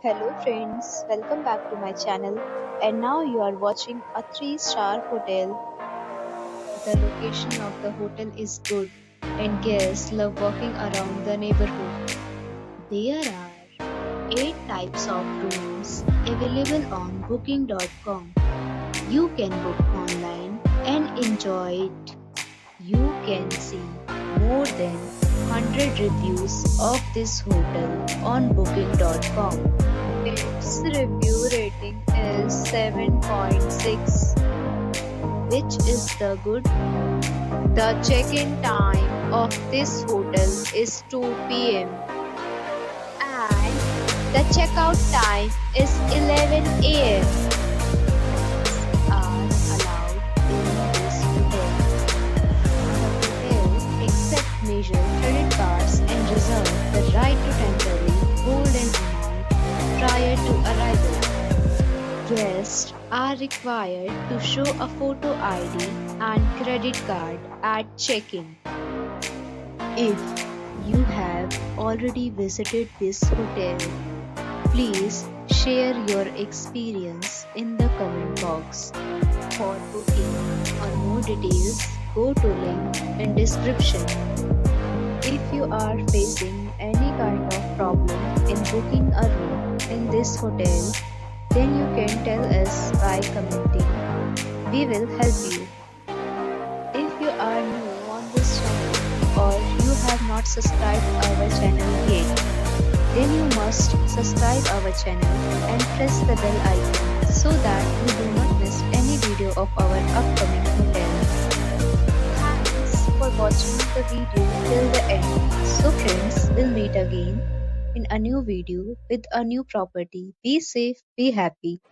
Hello friends, welcome back to my channel and now you are watching a 3-star hotel. The location of the hotel is good and guests love walking around the neighborhood. There are 8 types of rooms available on booking.com. You can book online and enjoy it. You can see more than 100 reviews of this hotel on booking.com. Its review rating is 7.6, which is the good. The check-in time of this hotel is 2 p.m. and the checkout time is 11 a.m. Are allowed in this hotel. The hotel accepts major credit cards and reserves the right to temporarily hold an amount prior to arrival. Guests are required to show a photo ID and credit card at check-in. If you have already visited this hotel, please share your experience in the comment box. For booking or more details, go to link in description. If you are facing any kind of problem in booking a room in this hotel, then you can tell us by commenting. We will help you. If you are new on this channel or you have not subscribed our channel yet, then you must subscribe our channel and press the bell icon so that you do not miss any video of our upcoming hotel. Thanks for watching the video till the end. So friends, we'll meet again in a new video with a new property. Be safe, be happy.